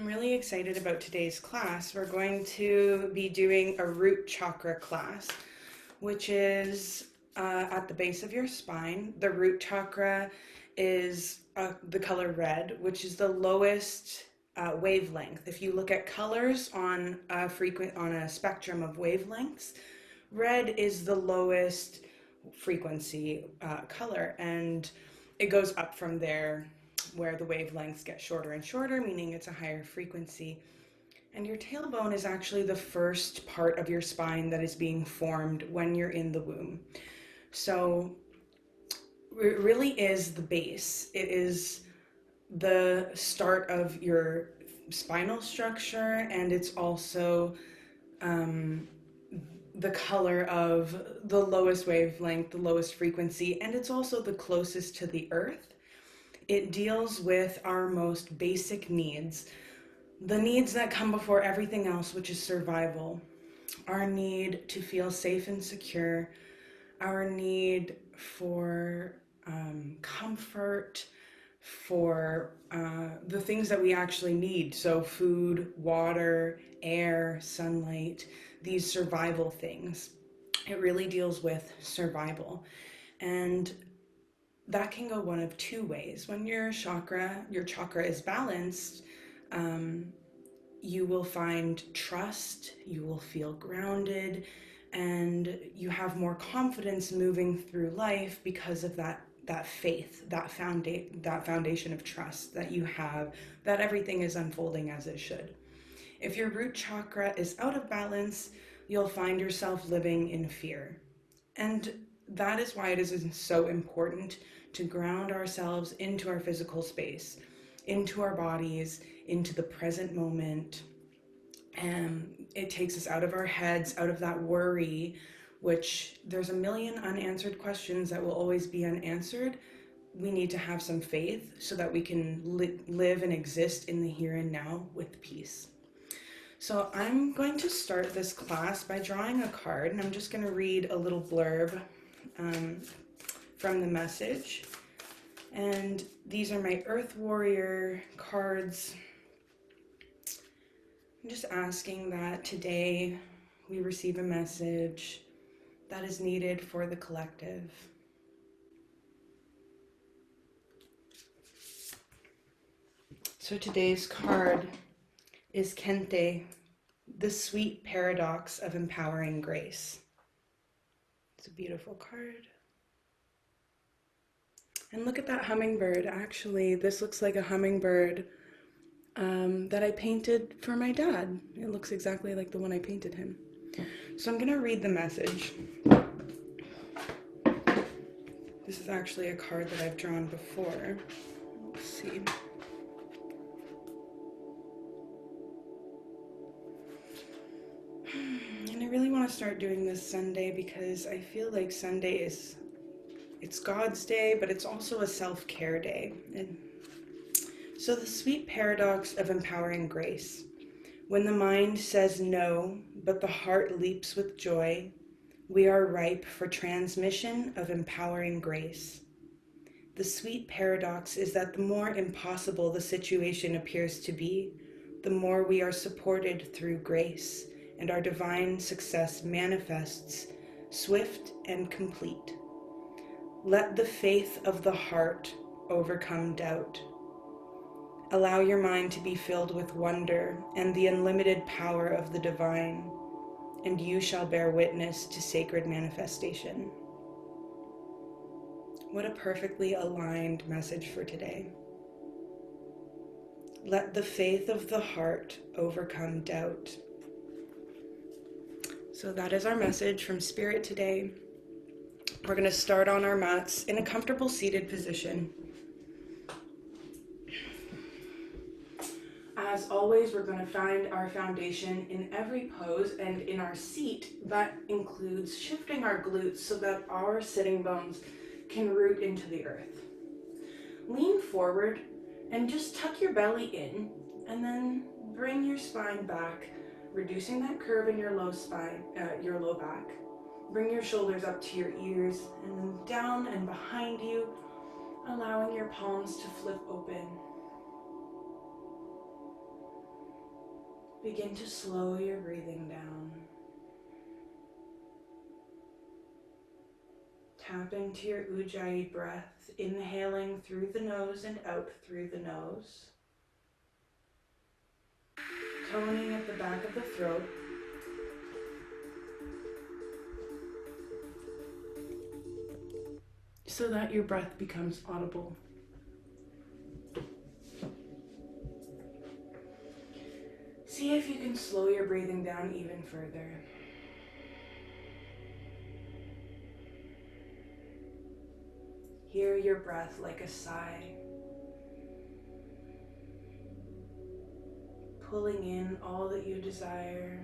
really excited about today's class. We're going to be doing a root chakra class, which is at the base of your spine. The root chakra is the color red, which is the lowest wavelength. If you look at colors on a spectrum of wavelengths, red is the lowest frequency color, and it goes up from there where the wavelengths get shorter and shorter, meaning it's a higher frequency. And your tailbone is actually the first part of your spine that is being formed when you're in the womb. So it really is the base. It is the start of your spinal structure, and it's also the color of the lowest wavelength, the lowest frequency, and it's also the closest to the earth. It deals with our most basic needs, the needs that come before everything else, which is survival, our need to feel safe and secure, our need for comfort, for the things that we actually need. So food, water, air, sunlight, these survival things. It really deals with survival. And that can go one of two ways. When your chakra is balanced, you will find trust, you will feel grounded, and you have more confidence moving through life because of that faith, that foundation of trust that you have, that everything is unfolding as it should. If your root chakra is out of balance, you'll find yourself living in fear. And that is why it is so important to ground ourselves into our physical space, into our bodies, into the present moment. And it takes us out of our heads, out of that worry, which there's a million unanswered questions that will always be unanswered. We need to have some faith so that we can live and exist in the here and now with peace. So I'm going to start this class by drawing a card, and I'm just going to read a little blurb from the message. And these are my Earth Warrior cards. I'm just asking that today we receive a message that is needed for the collective. So today's card is Kente, the sweet paradox of empowering grace. It's a beautiful card. And look at that hummingbird. Actually, this looks like a hummingbird that I painted for my dad. It looks exactly like the one I painted him. So I'm going to read the message. This is actually a card that I've drawn before. Let's see. And I really want to start doing this Sunday because I feel like Sunday it's God's day, but it's also a self-care day. So the sweet paradox of empowering grace. When the mind says no, but the heart leaps with joy, we are ripe for transmission of empowering grace. The sweet paradox is that the more impossible the situation appears to be, the more we are supported through grace, and our divine success manifests, swift and complete. Let the faith of the heart overcome doubt. Allow your mind to be filled with wonder and the unlimited power of the divine, and you shall bear witness to sacred manifestation. What a perfectly aligned message for today. Let the faith of the heart overcome doubt. So that is our message from Spirit today. We're going to start on our mats in a comfortable seated position. As always, we're going to find our foundation in every pose, and in our seat, that includes shifting our glutes so that our sitting bones can root into the earth. Lean forward and just tuck your belly in, and then bring your spine back, reducing that curve in your low spine, your low back. Bring your shoulders up to your ears and then down and behind you, allowing your palms to flip open. Begin to slow your breathing down. Tap into your Ujjayi breath, inhaling through the nose and out through the nose. Toning at the back of the throat. So that your breath becomes audible. See if you can slow your breathing down even further. Hear your breath like a sigh, pulling in all that you desire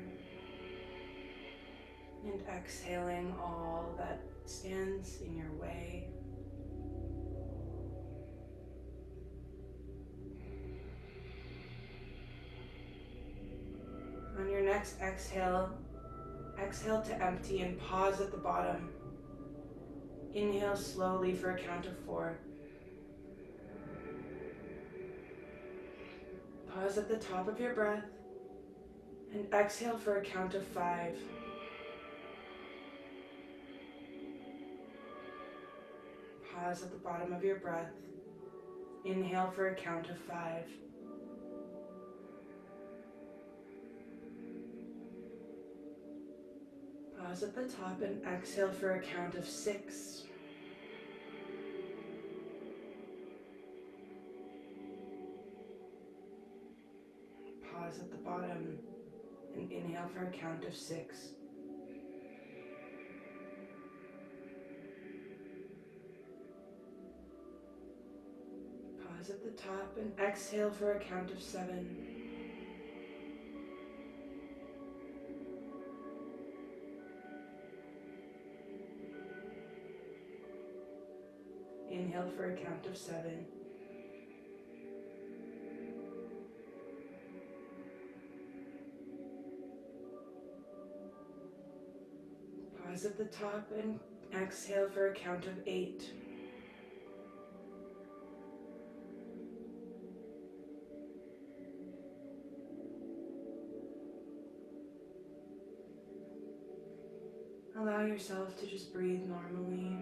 and exhaling all that stands in your way. On your next exhale, exhale to empty and pause at the bottom. Inhale slowly for a count of 4. Pause at the top of your breath and exhale for a count of 5. Pause at the bottom of your breath. Inhale for a count of 5. Pause at the top and exhale for a count of 6. Pause at the bottom and inhale for a count of 6. Pause at the top and exhale for a count of 7. Inhale for a count of 7. Pause at the top and exhale for a count of 8. Allow yourself to just breathe normally,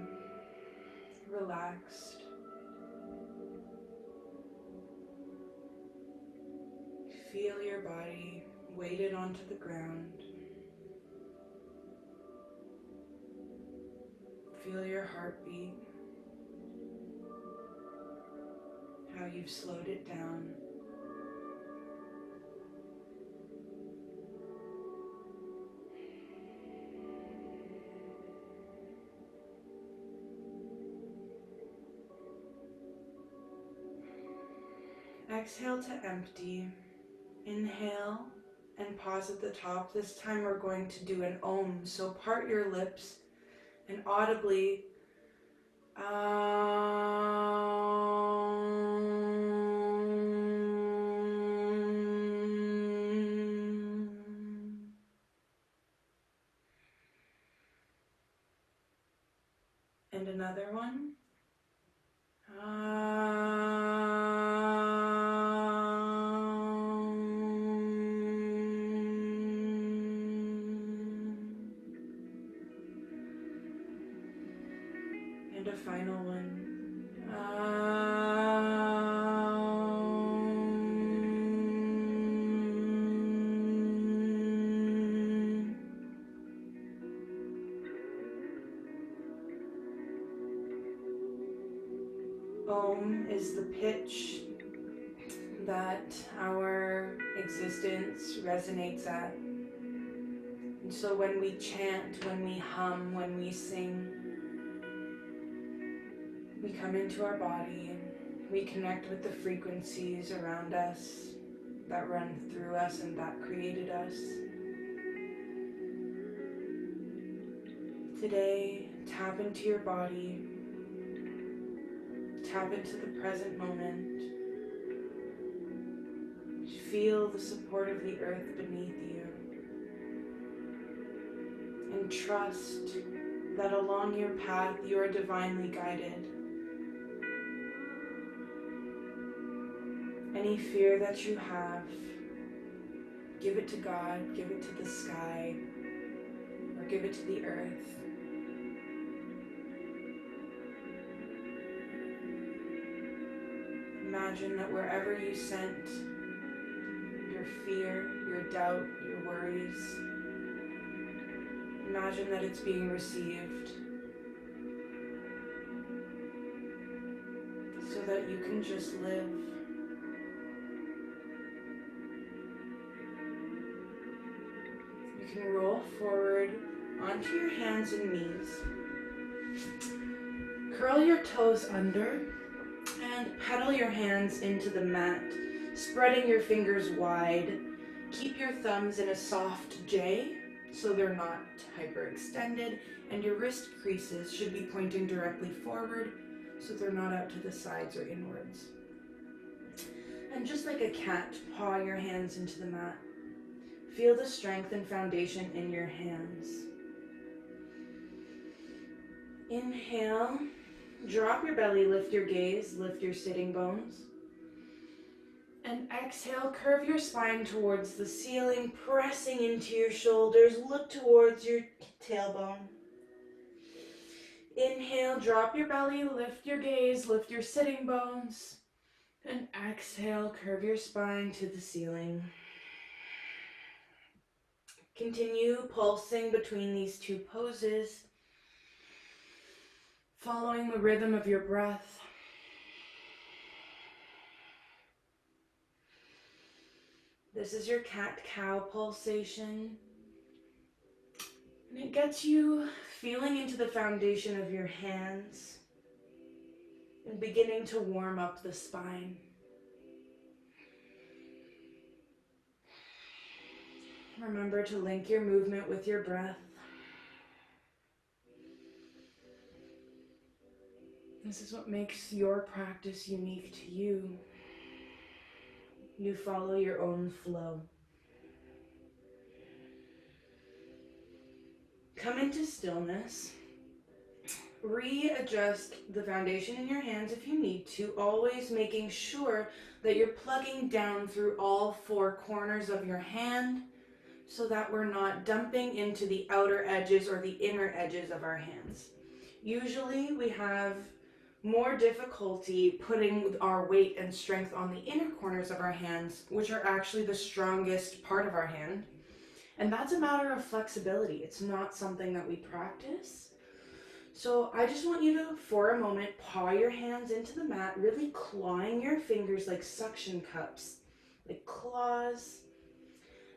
relaxed. Feel your body weighted onto the ground. Feel your heartbeat, how you've slowed it down. Exhale to empty. Inhale and pause at the top. This time we're going to do an Om. So part your lips and audibly and another one. And a final one. Om is the pitch that our existence resonates at. And so when we chant, when we hum, when we sing, we come into our body and we connect with the frequencies around us that run through us and that created us. Today, tap into your body, tap into the present moment. Feel the support of the earth beneath you. And trust that along your path you are divinely guided. Any fear that you have, Give it to God, give it to the sky, or give it to the earth. Imagine that wherever you sent your fear, your doubt, your worries, imagine that it's being received so that you can just live. You can roll forward onto your hands and knees. Curl your toes under and pedal your hands into the mat, spreading your fingers wide. Keep your thumbs in a soft J so they're not hyperextended, and your wrist creases should be pointing directly forward so they're not out to the sides or inwards. And just like a cat, paw your hands into the mat. Feel the strength and foundation in your hands. Inhale, drop your belly, lift your gaze, lift your sitting bones. And exhale, curve your spine towards the ceiling, pressing into your shoulders, look towards your tailbone. Inhale, drop your belly, lift your gaze, lift your sitting bones. And exhale, curve your spine to the ceiling. Continue pulsing between these two poses, following the rhythm of your breath. This is your cat-cow pulsation. And it gets you feeling into the foundation of your hands and beginning to warm up the spine. Remember to link your movement with your breath. This is what makes your practice unique to you. You follow your own flow. Come into stillness. Readjust the foundation in your hands if you need to, always making sure that you're plugging down through all four corners of your hand so that we're not dumping into the outer edges or the inner edges of our hands. Usually we have more difficulty putting our weight and strength on the inner corners of our hands, which are actually the strongest part of our hand. And that's a matter of flexibility. It's not something that we practice. So I just want you to, for a moment, paw your hands into the mat, really clawing your fingers like suction cups, like claws,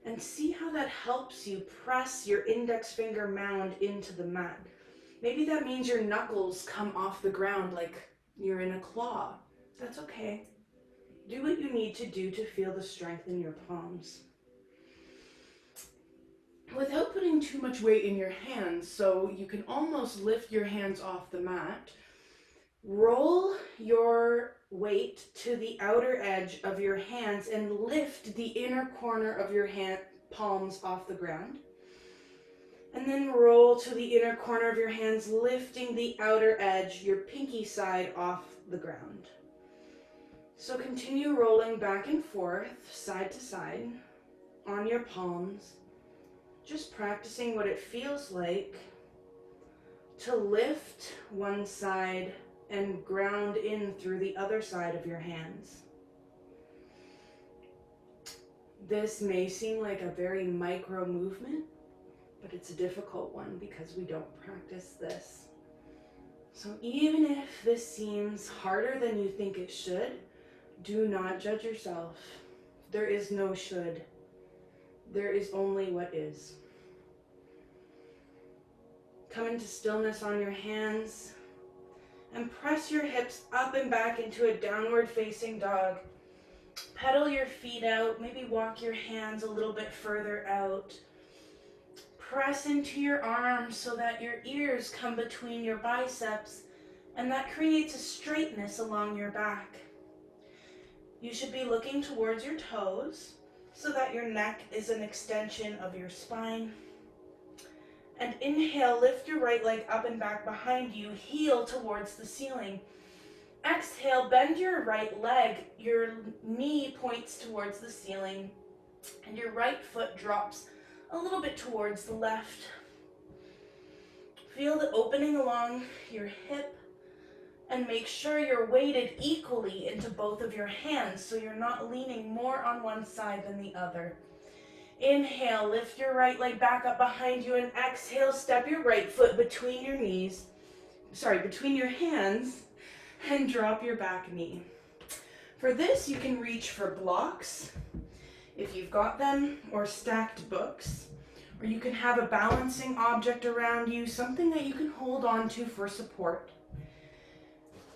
and see how that helps you press your index finger mound into the mat. Maybe that means your knuckles come off the ground like you're in a claw. That's okay. Do what you need to do to feel the strength in your palms. Without putting too much weight in your hands, so you can almost lift your hands off the mat, roll your weight to the outer edge of your hands and lift the inner corner of your palms off the ground. And then roll to the inner corner of your hands, lifting the outer edge, your pinky side, off the ground. So continue rolling back and forth, side to side, on your palms, just practicing what it feels like to lift one side and ground in through the other side of your hands. This may seem like a very micro movement, but it's a difficult one because we don't practice this. So even if this seems harder than you think it should, do not judge yourself. There is no should. There is only what is. Come into stillness on your hands and press your hips up and back into a downward facing dog. Pedal your feet out, maybe walk your hands a little bit further out. Press into your arms so that your ears come between your biceps, and that creates a straightness along your back. You should be looking towards your toes so that your neck is an extension of your spine. And inhale, lift your right leg up and back behind you, heel towards the ceiling. Exhale, bend your right leg, your knee points towards the ceiling. And your right foot drops a little bit towards the left. Feel the opening along your hip and make sure you're weighted equally into both of your hands so you're not leaning more on one side than the other. Inhale, lift your right leg back up behind you, and exhale, step your right foot between your between your hands, and drop your back knee. For this, you can reach for blocks, if you've got them, or stacked books, or you can have a balancing object around you, something that you can hold on to for support.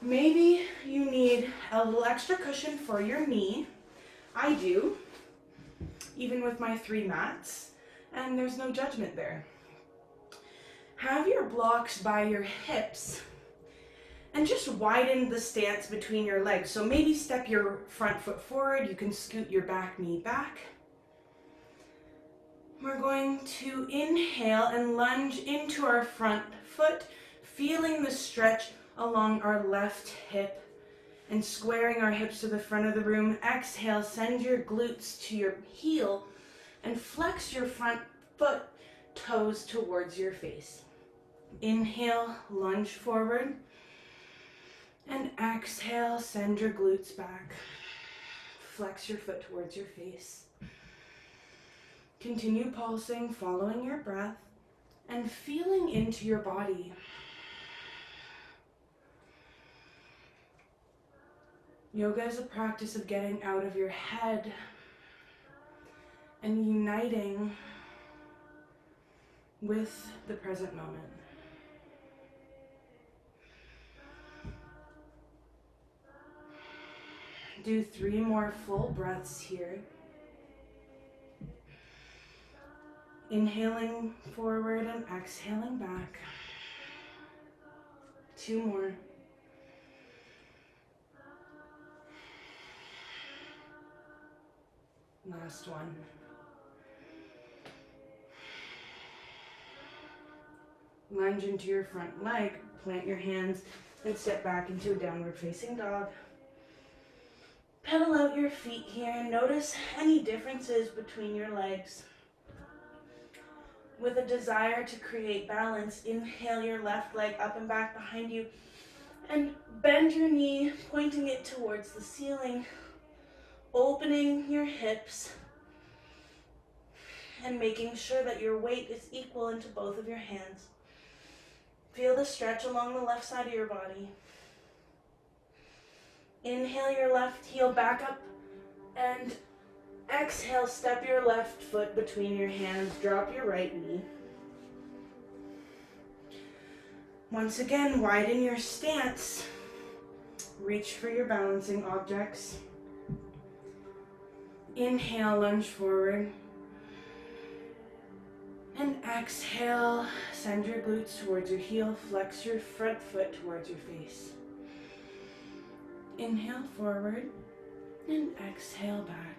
Maybe you need a little extra cushion for your knee. I do, even with my 3 mats, and there's no judgment there. Have your blocks by your hips and just widen the stance between your legs. So maybe step your front foot forward. You can scoot your back knee back. We're going to inhale and lunge into our front foot, feeling the stretch along our left hip and squaring our hips to the front of the room. Exhale, send your glutes to your heel and flex your front foot toes towards your face. Inhale, lunge forward. And exhale, send your glutes back. Flex your foot towards your face. Continue pulsing, following your breath, and feeling into your body. Yoga is a practice of getting out of your head and uniting with the present moment. Do 3 more full breaths here. Inhaling forward and exhaling back. 2 more. Last one. Lunge into your front leg, plant your hands, and step back into a downward facing dog. Pedal out your feet here and notice any differences between your legs. With a desire to create balance, inhale your left leg up and back behind you and bend your knee, pointing it towards the ceiling, opening your hips and making sure that your weight is equal into both of your hands. Feel the stretch along the left side of your body. Inhale your left heel back up and exhale, step your left foot between your hands, drop your right knee. Once again, widen your stance. Reach for your balancing objects. Inhale, lunge forward. And exhale, send your glutes towards your heel, flex your front foot towards your face. Inhale forward and exhale back.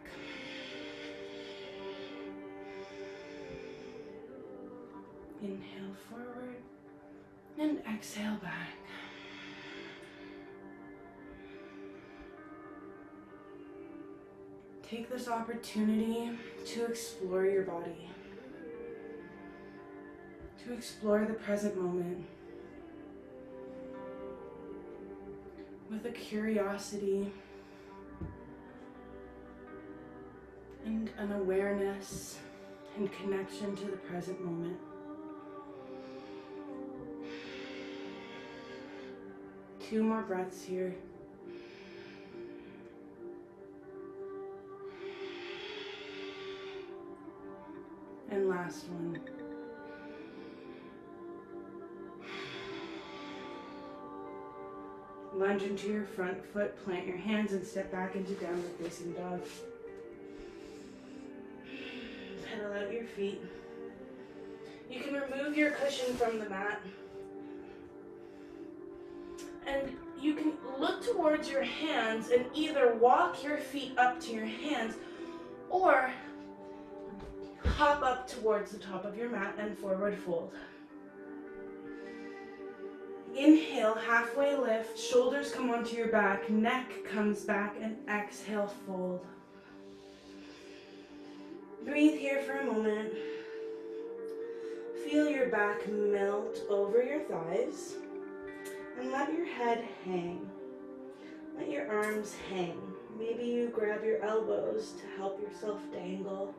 Inhale forward and exhale back. Take this opportunity to explore your body, to explore the present moment with a curiosity and an awareness and connection to the present moment. Two more breaths here. And last one. Lunge into your front foot, plant your hands and step back into downward facing dog. Pedal out your feet. You can remove your cushion from the mat. And you can look towards your hands and either walk your feet up to your hands or hop up towards the top of your mat and forward fold. Inhale, halfway lift, shoulders come onto your back, neck comes back, and exhale, fold. Breathe here for a moment. Feel your back melt over your thighs and let your head hang. Let your arms hang. Maybe you grab your elbows to help yourself dangle.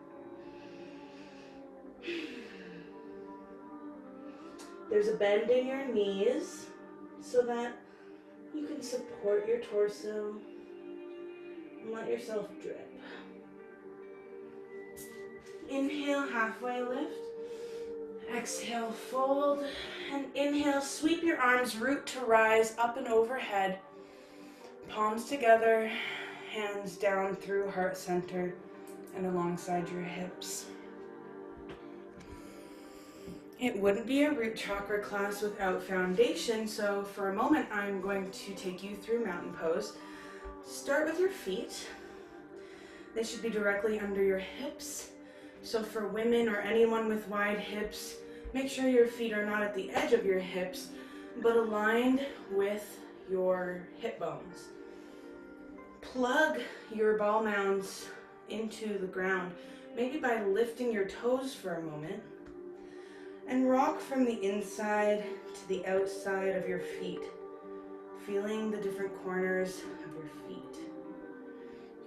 There's a bend in your knees so that you can support your torso and let yourself drip. Inhale, halfway lift. Exhale, fold. And inhale, sweep your arms root to rise up and overhead. Palms together, hands down through heart center and alongside your hips. It wouldn't be a root chakra class without foundation, so for a moment I'm going to take you through mountain pose. Start with your feet. They should be directly under your hips. So for women or anyone with wide hips, make sure your feet are not at the edge of your hips, but aligned with your hip bones. Plug your ball mounds into the ground, maybe by lifting your toes for a moment, and rock from the inside to the outside of your feet, feeling the different corners of your feet.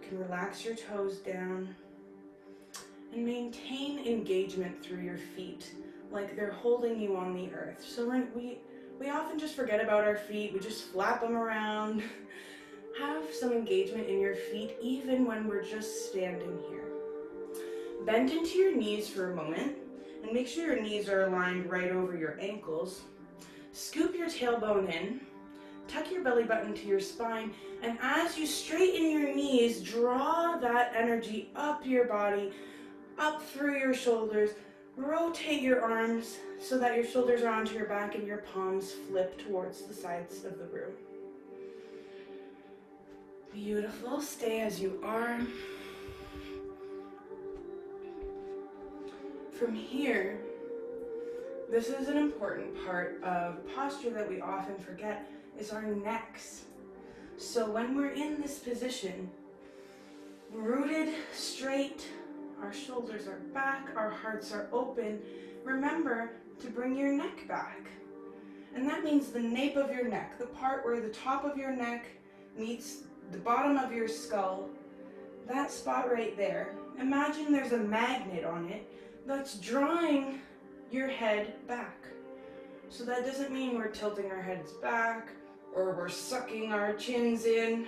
You can relax your toes down and maintain engagement through your feet, like they're holding you on the earth. So we often just forget about our feet, we just flap them around. Have some engagement in your feet even when we're just standing here. Bend into your knees for a moment and make sure your knees are aligned right over your ankles. Scoop your tailbone in, tuck your belly button to your spine, and as you straighten your knees, draw that energy up your body, up through your shoulders. Rotate your arms so that your shoulders are onto your back and your palms flip towards the sides of the room. Beautiful. Stay as you are. From here, this is an important part of posture that we often forget, is our necks. So when we're in this position, rooted straight, our shoulders are back, our hearts are open, remember to bring your neck back. And that means the nape of your neck, the part where the top of your neck meets the bottom of your skull, that spot right there. Imagine there's a magnet on it that's drawing your head back. So that doesn't mean we're tilting our heads back or we're sucking our chins in.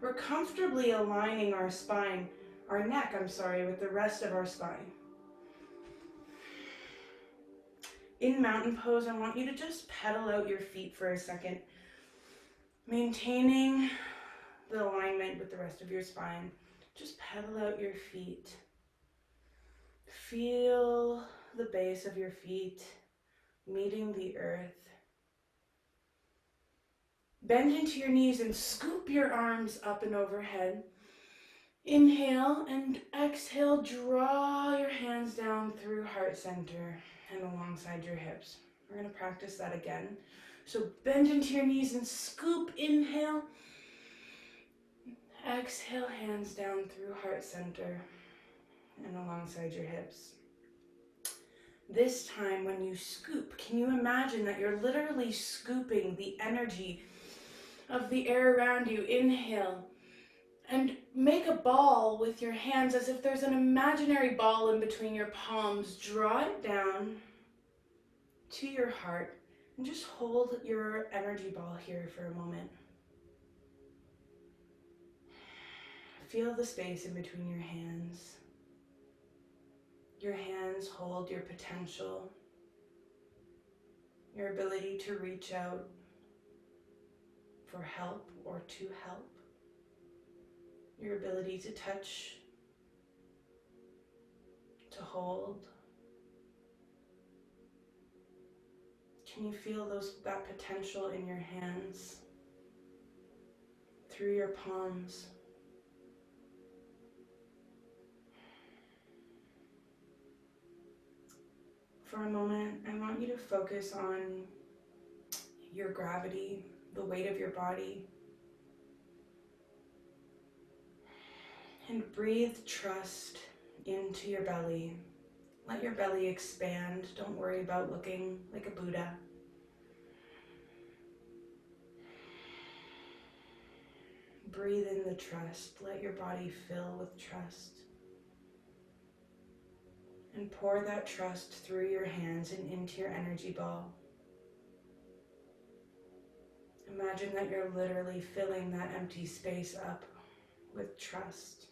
We're comfortably aligning our spine, our neck, with the rest of our spine. In mountain pose, I want you to just pedal out your feet for a second, maintaining the alignment with the rest of your spine. Just pedal out your feet. Feel the base of your feet meeting the earth. Bend into your knees and scoop your arms up and overhead. Inhale and exhale, draw your hands down through heart center and alongside your hips. We're going to practice that again. So bend into your knees and scoop, inhale. Exhale, hands down through heart center and alongside your hips. This time when you scoop, can you imagine that you're literally scooping the energy of the air around you? Inhale and make a ball with your hands as if there's an imaginary ball in between your palms. Draw it down to your heart and just hold your energy ball here for a moment. Feel the space in between your hands. Your hands hold your potential, your ability to reach out for help or to help, your ability to touch, to hold. Can you feel that potential in your hands, through your palms? For a moment, I want you to focus on your gravity, the weight of your body, and breathe trust into your belly. Let your belly expand. Don't worry about looking like a Buddha. Breathe in the trust. Let your body fill with trust. And pour that trust through your hands and into your energy ball. Imagine that you're literally filling that empty space up with trust,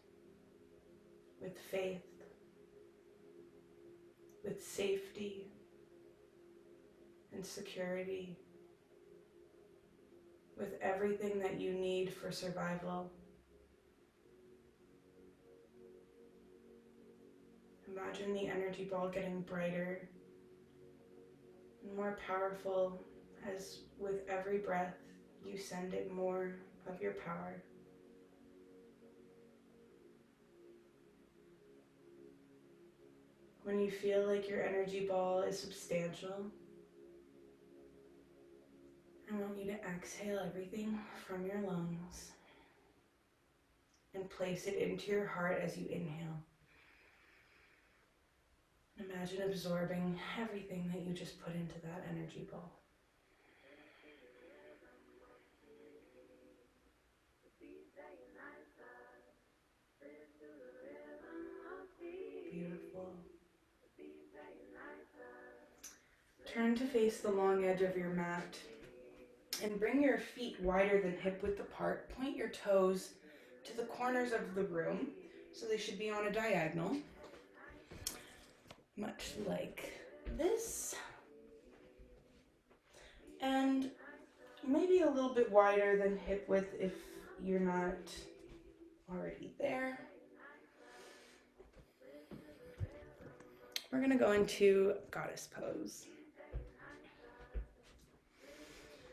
with faith, with safety and security, with everything that you need for survival. Imagine the energy ball getting brighter and more powerful as with every breath you send it more of your power. When you feel like your energy ball is substantial, I want you to exhale everything from your lungs and place it into your heart as you inhale. Imagine absorbing everything that you just put into that energy ball. Beautiful. Turn to face the long edge of your mat and bring your feet wider than hip width apart. Point your toes to the corners of the room, so they should be on a diagonal, much like this. And maybe a little bit wider than hip width if you're not already there. We're going to go into goddess pose.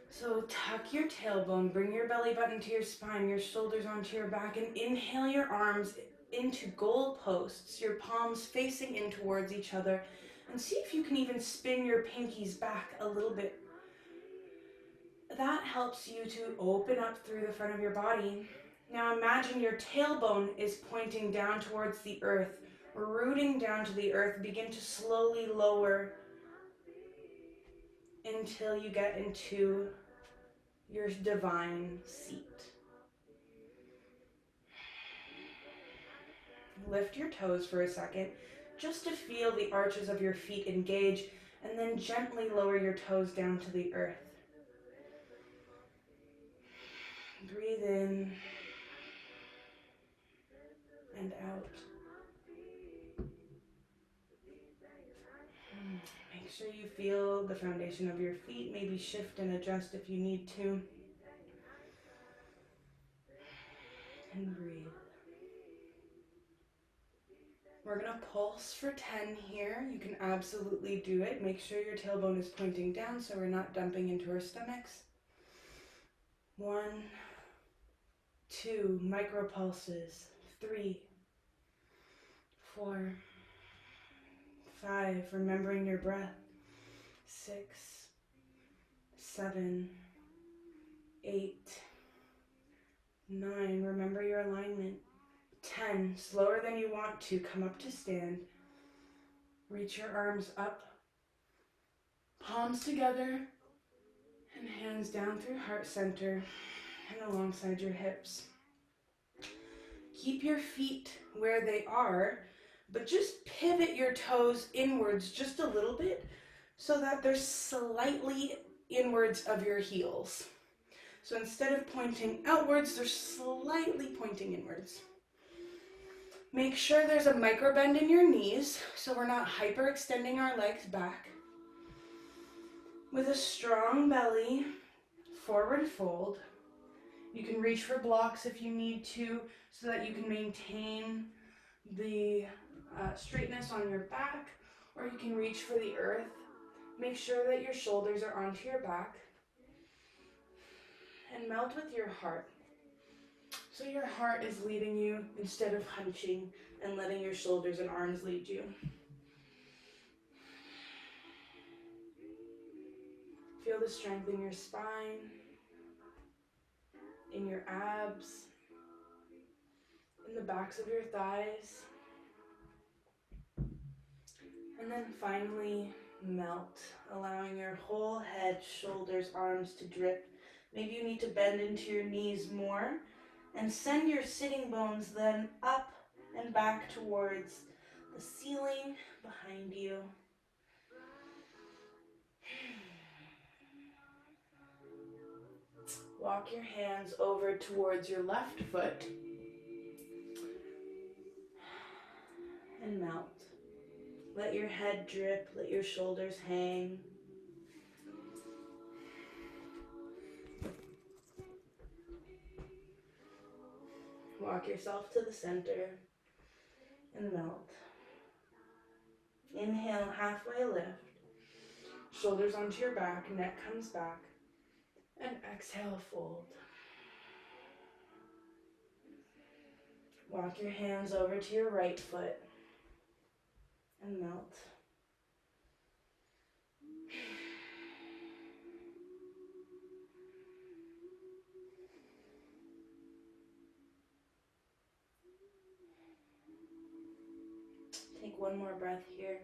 So tuck your tailbone, bring your belly button to your spine, your shoulders onto your back, and inhale your arms into goal posts, your palms facing in towards each other, and see if you can even spin your pinkies back a little bit. That helps you to open up through the front of your body. Now imagine your tailbone is pointing down towards the earth, rooting down to the earth. Begin to slowly lower until you get into your divine seat. Lift your toes for a second, just to feel the arches of your feet engage, and then gently lower your toes down to the earth. Breathe in and out. Make sure you feel the foundation of your feet. Maybe shift and adjust if you need to. And breathe. We're going to pulse for 10 here. You can absolutely do it. Make sure your tailbone is pointing down so we're not dumping into our stomachs. 1, 2, micro pulses. 3, 4, 5, remembering your breath. 6, 7, 8, 9, remember your alignment. 10, slower than you want to, come up to stand. Reach your arms up, palms together, and hands down through heart center and alongside your hips. Keep your feet where they are, but just pivot your toes inwards just a little bit so that they're slightly inwards of your heels. So instead of pointing outwards, they're slightly pointing inwards. Make sure there's a micro bend in your knees so we're not hyperextending our legs back. With a strong belly, forward fold. You can reach for blocks if you need to so that you can maintain the straightness on your back, or you can reach for the earth. Make sure that your shoulders are onto your back and melt with your heart. So your heart is leading you instead of hunching and letting your shoulders and arms lead you. Feel the strength in your spine, in your abs, in the backs of your thighs. And then finally melt, allowing your whole head, shoulders, arms to drip. Maybe you need to bend into your knees more and send your sitting bones then up and back towards the ceiling behind you. Walk your hands over towards your left foot and melt. Let your head drip, let your shoulders hang. Walk yourself to the center and melt. Inhale, halfway lift. Shoulders onto your back, neck comes back. And exhale, fold. Walk your hands over to your right foot and melt. Take one more breath here.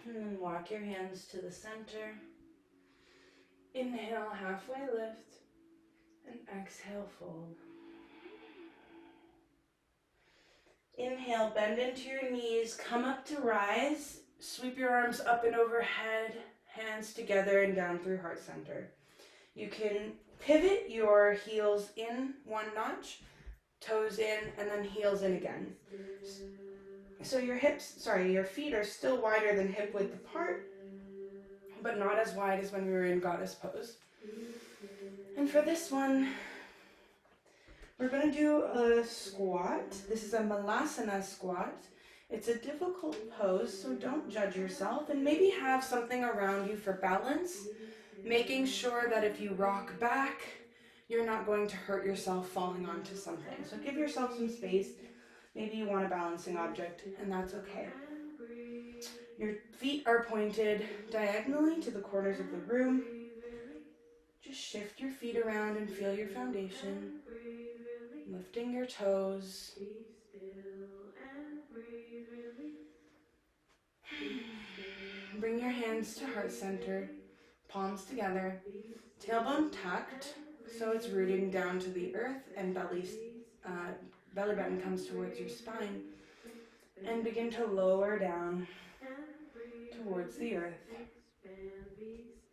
And then walk your hands to the center. Inhale, halfway lift. And exhale, fold. Inhale, bend into your knees, come up to rise. Sweep your arms up and overhead, hands together and down through heart center. You can pivot your heels in one notch, toes in, and then heels in again. So your feet are still wider than hip width apart, but not as wide as when we were in goddess pose. And for this one, we're going to do a squat. This is a malasana squat. It's a difficult pose, so don't judge yourself, and maybe have something around you for balance, making sure that if you rock back, you're not going to hurt yourself falling onto something. So give yourself some space. Maybe you want a balancing object, and that's okay. Your feet are pointed diagonally to the corners of the room. Just shift your feet around and feel your foundation. Lifting your toes. Bring your hands to heart center, palms together, tailbone tucked, so it's rooting down to the earth, and belly button comes towards your spine. And begin to lower down towards the earth.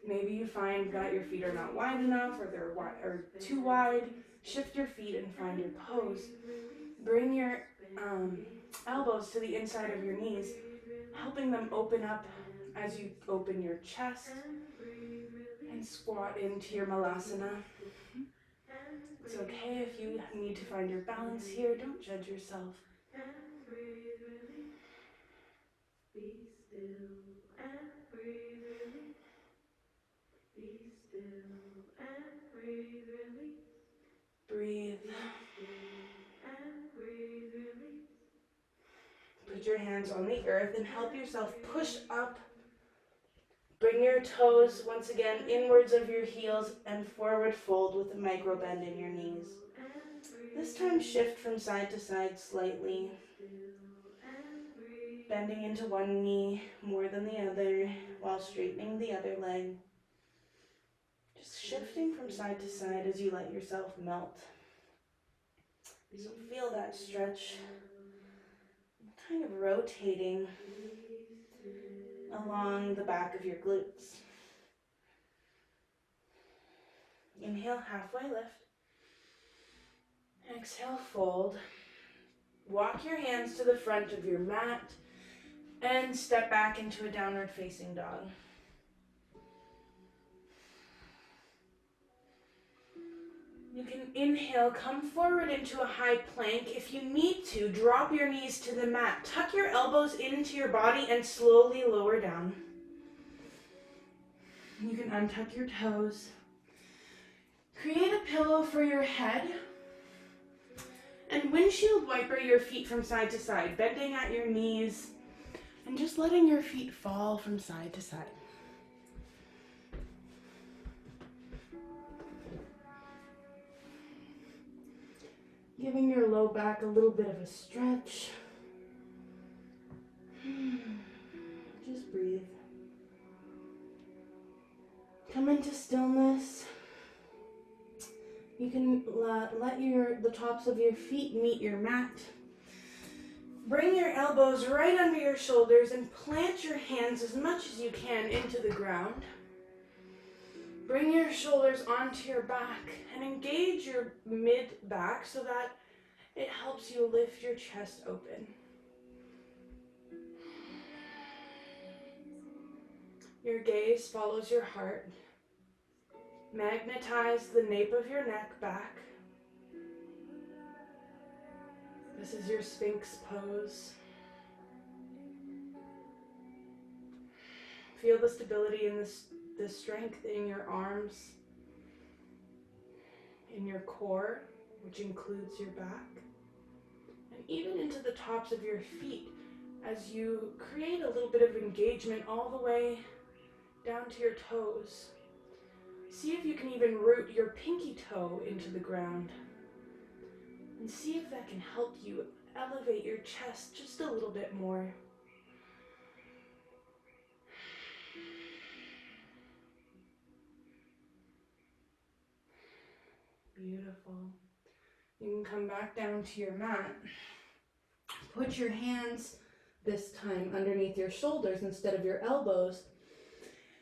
Maybe you find that your feet are not wide enough, or they're too wide. Shift your feet and find your pose. Bring your elbows to the inside of your knees, helping them open up as you open your chest, and squat into your malasana. It's okay if you need to find your balance here. Don't judge yourself. Be still and breathe, release. Be still and breathe, release. Breathe. Be still and breathe, release. Put your hands on the earth and help yourself push up. Bring your toes once again inwards of your heels and forward fold with a micro bend in your knees. This time shift from side to side slightly, bending into one knee more than the other while straightening the other leg. Just shifting from side to side as you let yourself melt. So feel that stretch, kind of rotating along the back of your glutes. Inhale, halfway lift. Exhale, fold. Walk your hands to the front of your mat and step back into a downward facing dog. You can inhale, come forward into a high plank. If you need to, drop your knees to the mat. Tuck your elbows into your body and slowly lower down. You can untuck your toes. Create a pillow for your head. And windshield wiper your feet from side to side, bending at your knees and just letting your feet fall from side to side. Giving your low back a little bit of a stretch. into stillness. You can let the tops of your feet meet your mat. Bring your elbows right under your shoulders and plant your hands as much as you can into the ground. Bring your shoulders onto your back and engage your mid-back so that it helps you lift your chest open. Your gaze follows your heart. Magnetize the nape of your neck back. This is your Sphinx pose. Feel the stability and the strength in your arms, in your core, which includes your back, and even into the tops of your feet as you create a little bit of engagement all the way down to your toes. See if you can even root your pinky toe into the ground. And see if that can help you elevate your chest just a little bit more. Beautiful. You can come back down to your mat. Put your hands this time underneath your shoulders instead of your elbows.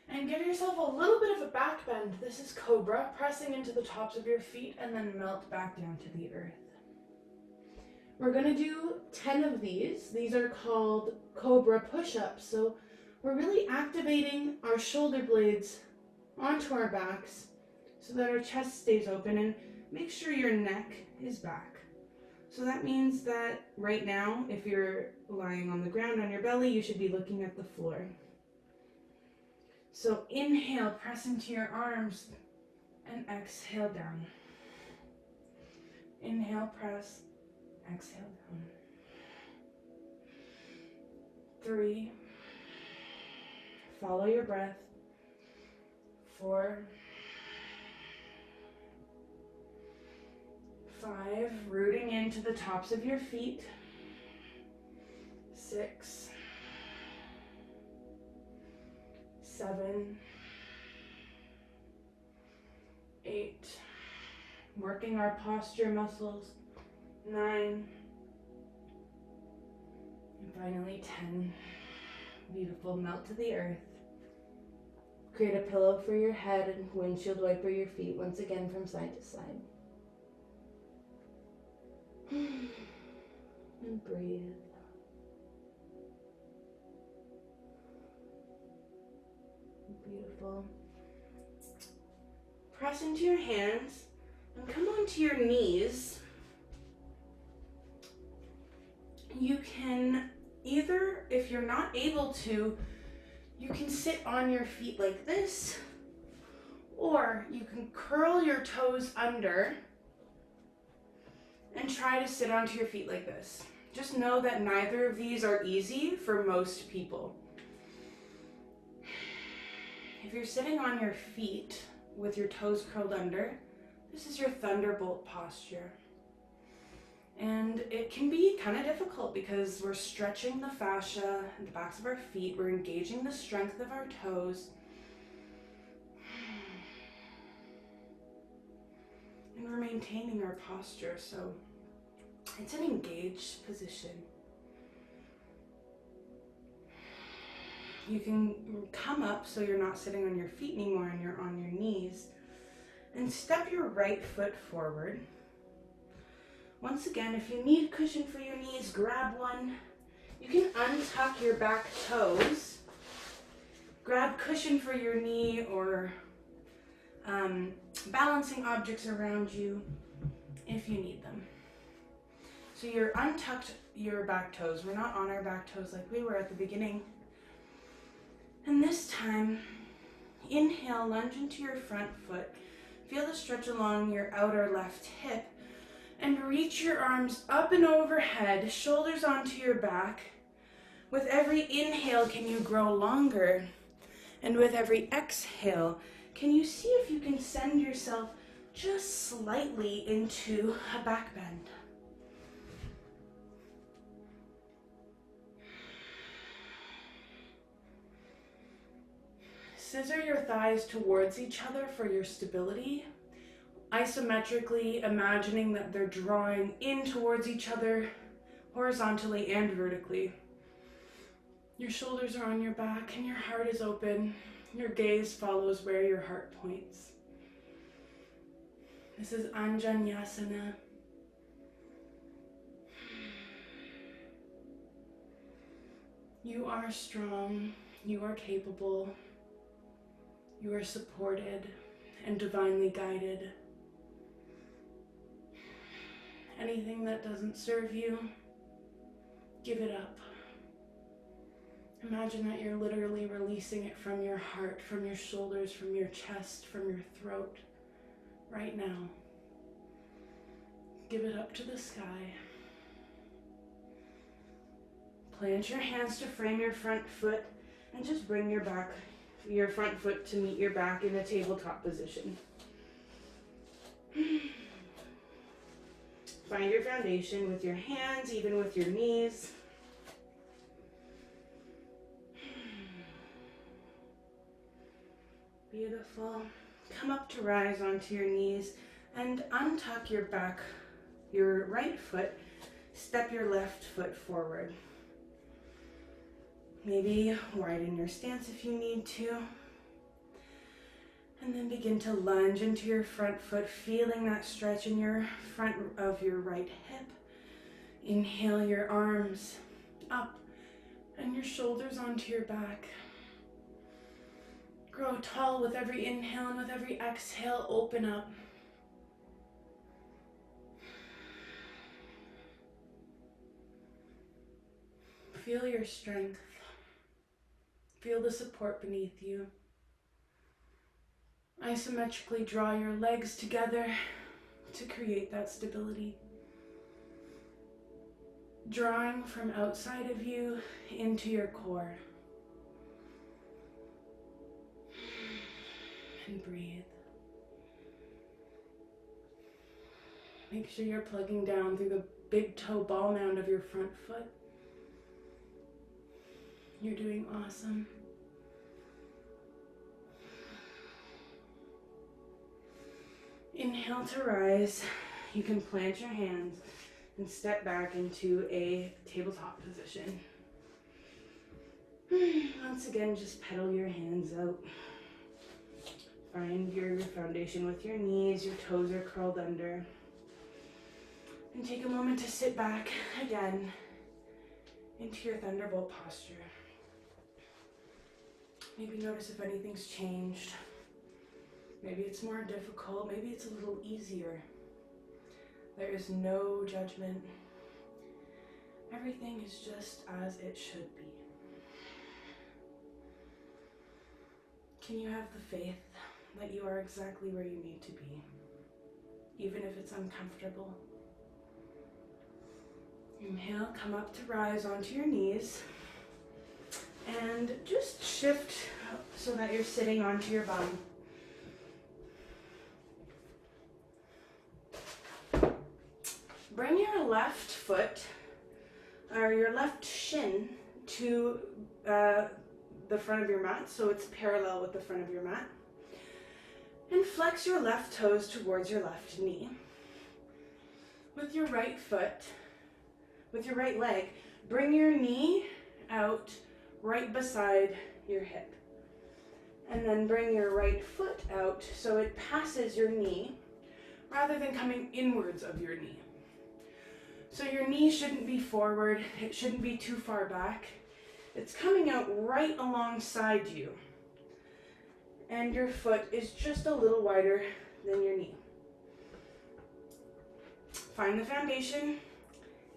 And give yourself a little bit of a back bend. This is Cobra, pressing into the tops of your feet and then melt back down to the earth. We're going to do 10 of these. These are called Cobra push-ups. So we're really activating our shoulder blades onto our backs so that our chest stays open, and make sure your neck is back. So that means that right now, if you're lying on the ground on your belly, you should be looking at the floor. So inhale, press into your arms, and exhale down. Inhale, press, exhale down. 3, follow your breath. 4, 5, rooting into the tops of your feet. 6, 7, 8, working our posture muscles. 9, and finally 10. Beautiful, melt to the earth. Create a pillow for your head and windshield wiper your feet once again from side to side. And breathe. Beautiful. Press into your hands and come onto your knees. You can either, if you're not able to, you can sit on your feet like this, or you can curl your toes under and try to sit onto your feet like this. Just know that neither of these are easy for most people. If you're sitting on your feet with your toes curled under, this is your thunderbolt posture. And it can be kind of difficult because we're stretching the fascia and the backs of our feet. We're engaging the strength of our toes. And we're maintaining our posture, so it's an engaged position. You can come up so you're not sitting on your feet anymore and you're on your knees. And step your right foot forward. Once again, if you need cushion for your knees, grab one. You can untuck your back toes. Grab cushion for your knee or balancing objects around you if you need them. So you're untucked your back toes. We're not on our back toes like we were at the beginning. And this time, inhale, lunge into your front foot. Feel the stretch along your outer left hip. And reach your arms up and overhead, shoulders onto your back. With every inhale, can you grow longer? And with every exhale, can you see if you can send yourself just slightly into a back bend? Scissor your thighs towards each other for your stability, isometrically imagining that they're drawing in towards each other, horizontally and vertically. Your shoulders are on your back and your heart is open. Your gaze follows where your heart points. This is Anjanyasana. You are strong, you are capable, you are supported and divinely guided. Anything that doesn't serve you, give it up. Imagine that you're literally releasing it from your heart, from your shoulders, from your chest, from your throat, right now. Give it up to the sky. Plant your hands to frame your front foot and just bring your front foot to meet your back in a tabletop position. Find your foundation with your hands, even with your knees. Beautiful. Come up to rise onto your knees and untuck your back, your right foot. Step your left foot forward. Maybe widen your stance if you need to. And then begin to lunge into your front foot, feeling that stretch in your front of your right hip. Inhale your arms up and your shoulders onto your back. Grow tall with every inhale, and with every exhale, open up. Feel your strength. Feel the support beneath you. Isometrically draw your legs together to create that stability. Drawing from outside of you into your core. And breathe. Make sure you're plugging down through the big toe ball mound of your front foot. You're doing awesome. Inhale to rise. You can plant your hands and step back into a tabletop position. Once again, just pedal your hands out. Find your foundation with your knees, your toes are curled under. And take a moment to sit back again into your thunderbolt posture. Maybe notice if anything's changed. Maybe it's more difficult, maybe it's a little easier. There is no judgment. Everything is just as it should be. Can you have the faith that you are exactly where you need to be, even if it's uncomfortable? Inhale, come up to rise onto your knees, and just shift so that you're sitting onto your bum. Bring your left foot, or your left shin, to the front of your mat, so it's parallel with the front of your mat. And flex your left toes towards your left knee. With your right foot, with your right leg, bring your knee out right beside your hip. And then bring your right foot out so it passes your knee rather than coming inwards of your knee. So your knee shouldn't be forward, it shouldn't be too far back. It's coming out right alongside you. And your foot is just a little wider than your knee. Find the foundation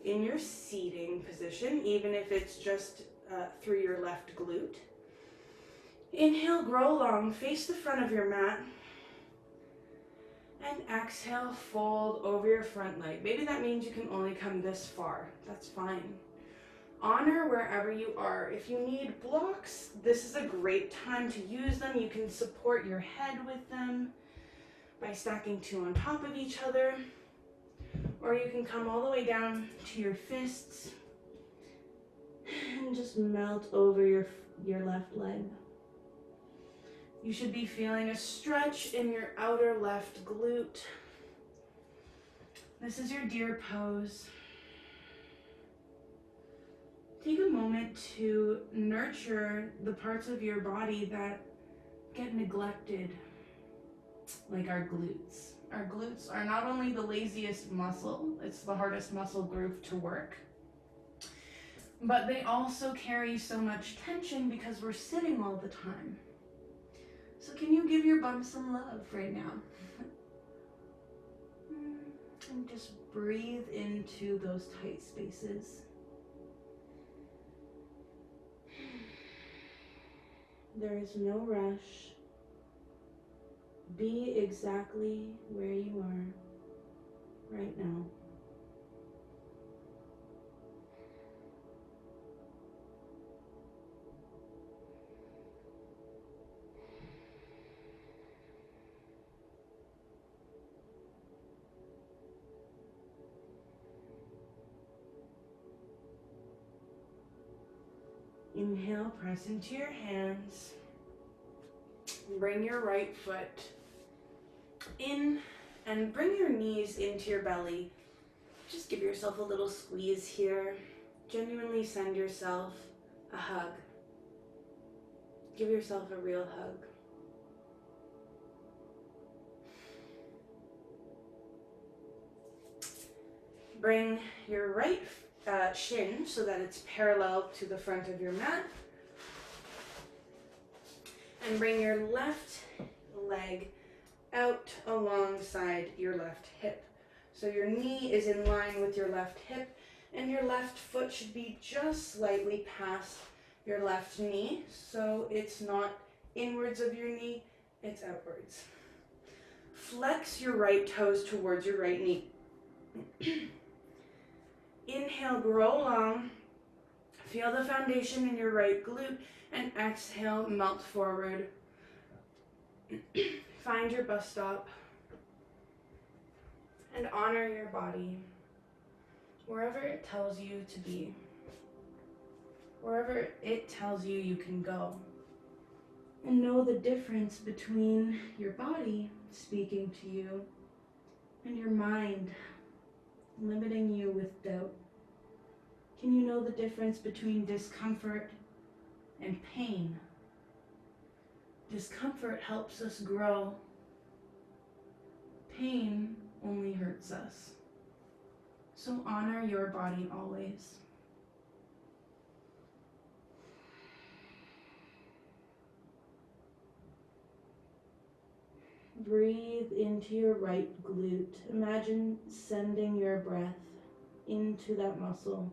in your seating position, even if it's just through your left glute. Inhale, grow long, face the front of your mat. And exhale, fold over your front leg. Maybe that means you can only come this far. That's fine. Honor wherever you are. If you need blocks, this is a great time to use them. You can support your head with them by stacking two on top of each other. Or you can come all the way down to your fists and just melt over your left leg. You should be feeling a stretch in your outer left glute. This is your deer pose. Take a moment to nurture the parts of your body that get neglected, like our glutes. Our glutes are not only the laziest muscle, it's the hardest muscle group to work, but they also carry so much tension because we're sitting all the time. So can you give your bum some love right now? And just breathe into those tight spaces. There is no rush. Be exactly where you are right now. Inhale, press into your hands. Bring your right foot in and bring your knees into your belly. Just give yourself a little squeeze here. Genuinely send yourself a hug. Give yourself a real hug. Bring your right shin so that it's parallel to the front of your mat. And bring your left leg out alongside your left hip. So your knee is in line with your left hip, and your left foot should be just slightly past your left knee. So it's not inwards of your knee, it's outwards. Flex your right toes towards your right knee. Inhale, grow long. Feel the foundation in your right glute, and exhale, melt forward. Find your bus stop and honor your body wherever it tells you to be, wherever it tells you you can go. And know the difference between your body speaking to you and your mind limiting you with doubt. Can you know the difference between discomfort and pain? Discomfort helps us grow. Pain only hurts us. So honor your body always. Breathe into your right glute. Imagine sending your breath into that muscle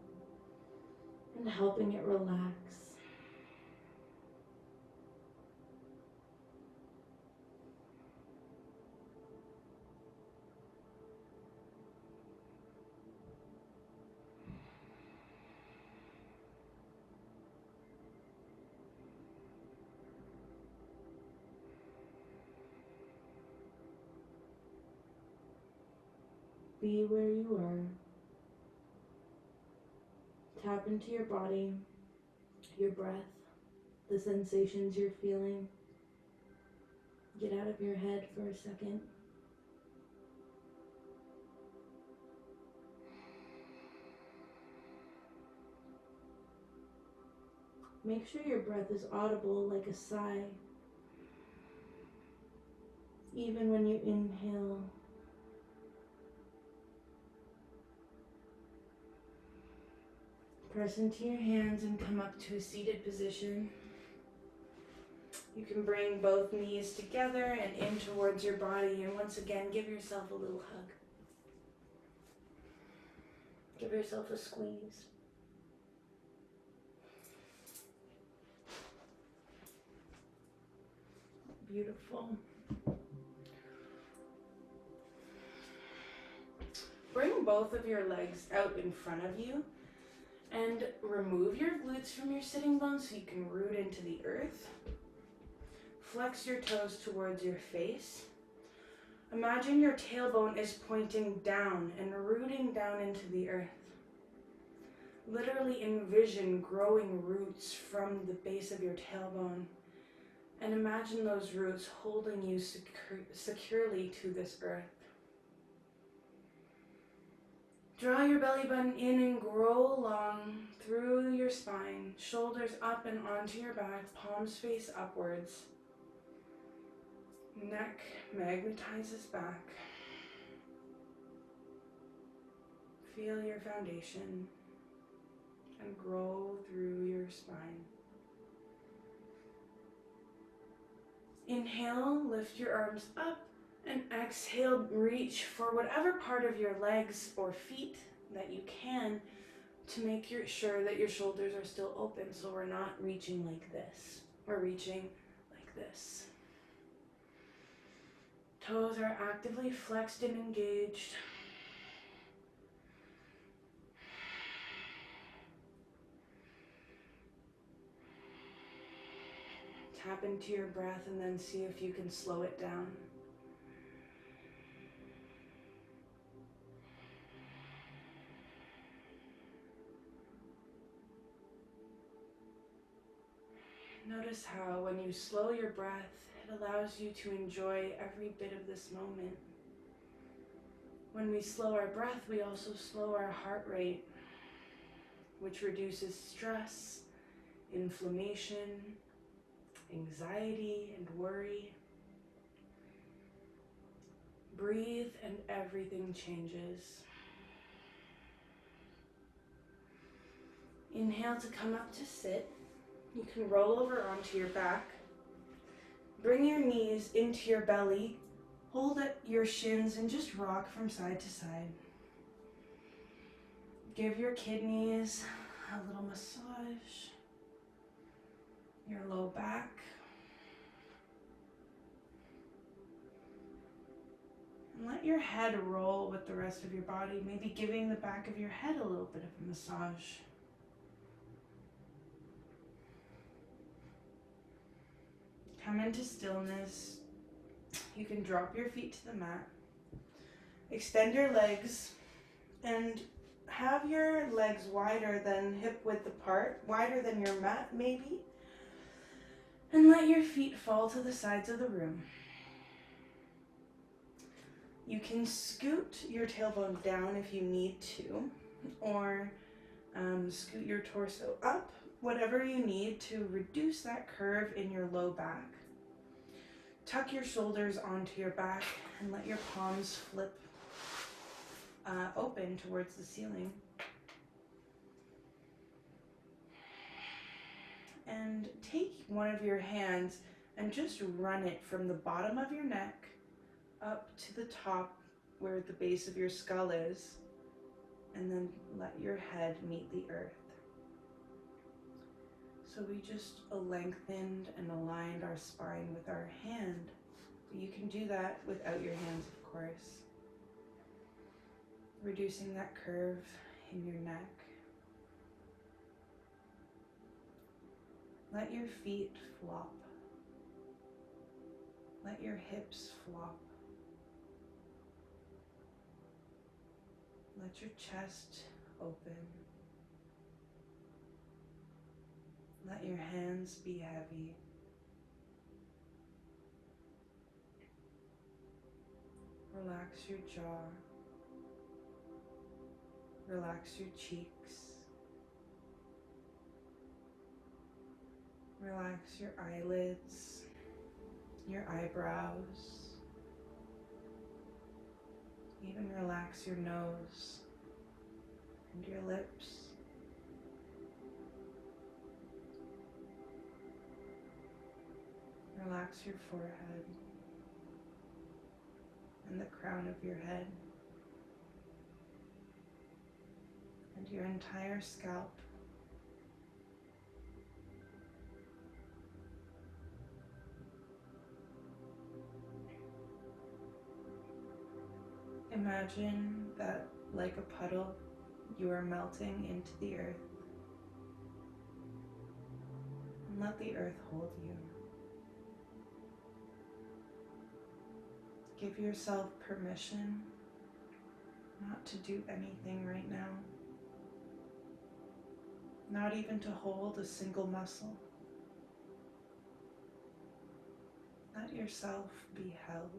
and helping it relax. Be where you are. Tap into your body, your breath, the sensations you're feeling. Get out of your head for a second. Make sure your breath is audible like a sigh. Even when you inhale. Press into your hands and come up to a seated position. You can bring both knees together and in towards your body, and once again, give yourself a little hug. Give yourself a squeeze. Beautiful. Bring both of your legs out in front of you and remove your glutes from your sitting bones so you can root into the earth. Flex your toes towards your face. Imagine your tailbone is pointing down and rooting down into the earth. Literally envision growing roots from the base of your tailbone And imagine those roots holding you securely to this earth. Draw your belly button in and grow along through your spine, shoulders up and onto your back, palms face upwards. Neck magnetizes back. Feel your foundation and grow through your spine. Inhale, lift your arms up, and exhale, reach for whatever part of your legs or feet that you can to make sure that your shoulders are still open, so we're not reaching like this. We're reaching like this. Toes are actively flexed and engaged. Tap into your breath and then see if you can slow it down. Notice how when you slow your breath, it allows you to enjoy every bit of this moment. When we slow our breath, we also slow our heart rate, which reduces stress, inflammation, anxiety, and worry. Breathe and everything changes. Inhale to come up to sit. You can roll over onto your back. Bring your knees into your belly. Hold at your shins and just rock from side to side. Give your kidneys a little massage. Your low back. And let your head roll with the rest of your body, maybe giving the back of your head a little bit of a massage. Come into stillness. You can drop your feet to the mat. Extend your legs and have your legs wider than hip width apart, wider than your mat maybe. And let your feet fall to the sides of the room. You can scoot your tailbone down if you need to, or scoot your torso up, whatever you need to reduce that curve in your low back. Tuck your shoulders onto your back and let your palms flip open towards the ceiling. And take one of your hands and just run it from the bottom of your neck up to the top where the base of your skull is, and then let your head meet the earth. So we just lengthened and aligned our spine with our hand. You can do that without your hands, of course. Reducing that curve in your neck. Let your feet flop. Let your hips flop. Let your chest open. Let your hands be heavy. Relax your jaw. Relax your cheeks. Relax your eyelids, your eyebrows. Even relax your nose and your lips. Relax your forehead and the crown of your head and your entire scalp. Imagine that, like a puddle, you are melting into the earth. And let the earth hold you. Give yourself permission not to do anything right now. Not even to hold a single muscle. yourself be held.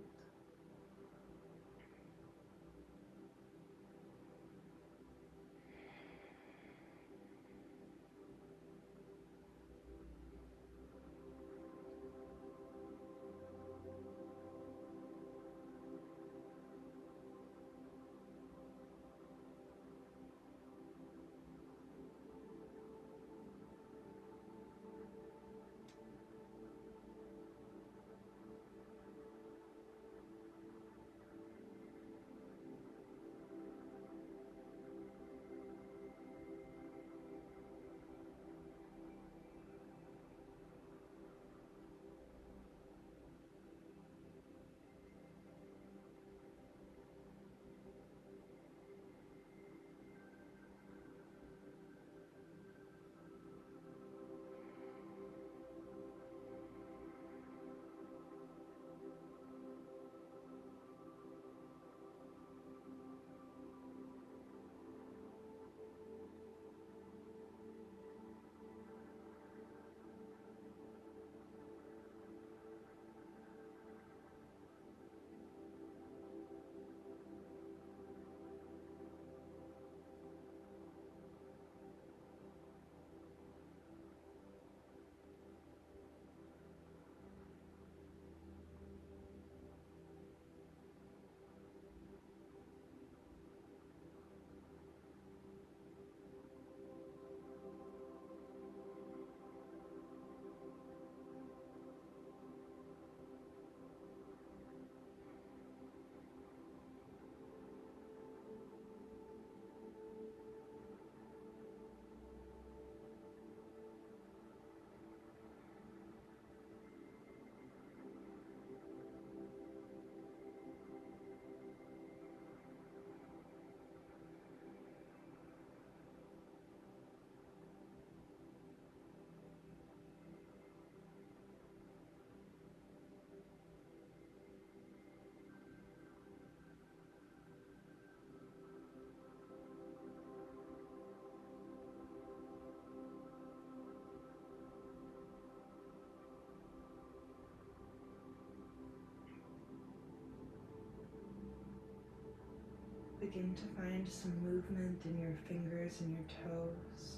Begin to find some movement in your fingers and your toes.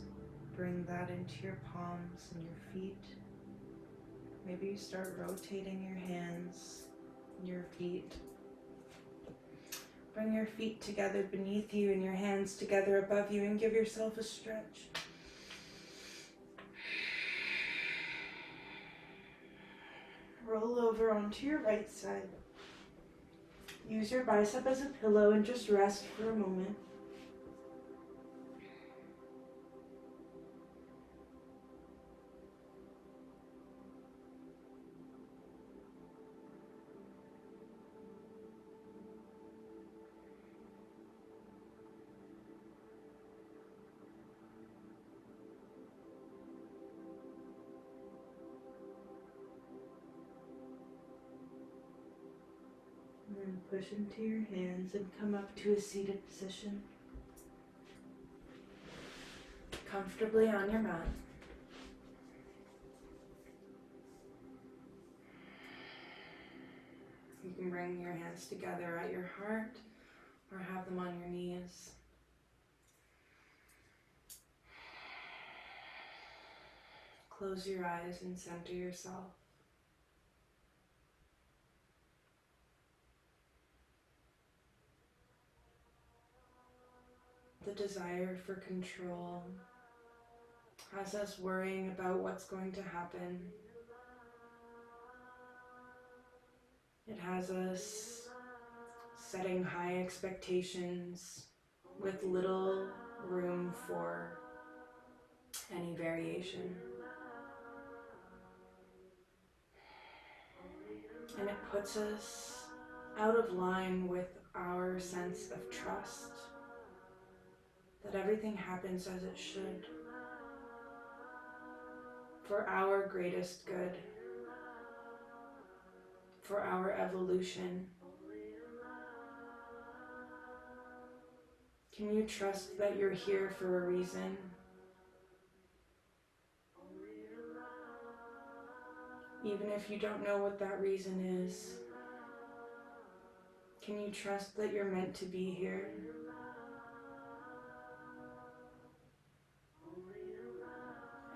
Bring that into your palms and your feet. Maybe you start rotating your hands, your feet. Bring your feet together beneath you and your hands together above you and give yourself a stretch. Roll over onto your right side. Use your bicep as a pillow and just rest for a moment. And then push into your hands and come up to a seated position. Comfortably on your mat. You can bring your hands together at your heart or have them on your knees. Close your eyes and center yourself. The desire for control has us worrying about what's going to happen. It has us setting high expectations with little room for any variation. And it puts us out of line with our sense of trust that everything happens as it should, for our greatest good, for our evolution. Can you trust that you're here for a reason? Even if you don't know what that reason is, can you trust that you're meant to be here?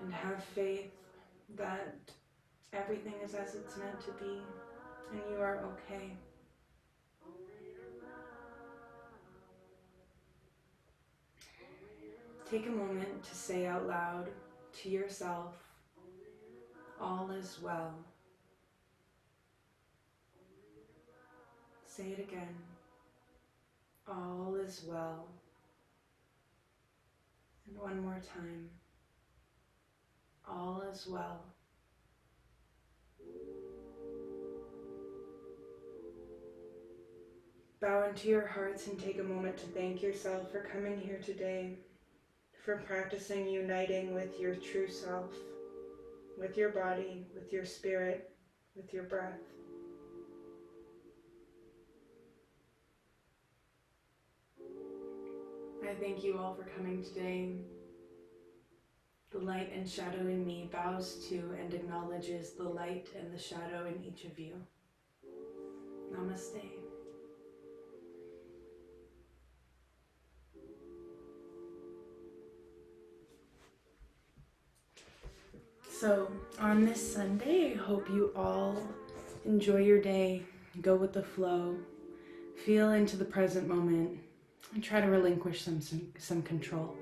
And have faith that everything is as it's meant to be, and you are okay. Take a moment to say out loud to yourself, all is well. Say it again, all is well. And one more time, all is well. Bow into your hearts and take a moment to thank yourself for coming here today, for practicing uniting with your true self, with your body, with your spirit, with your breath. I thank you all for coming today. The light and shadow in me bows to and acknowledges the light and the shadow in each of you. Namaste. So on this Sunday, I hope you all enjoy your day, go with the flow, feel into the present moment, and try to relinquish some control.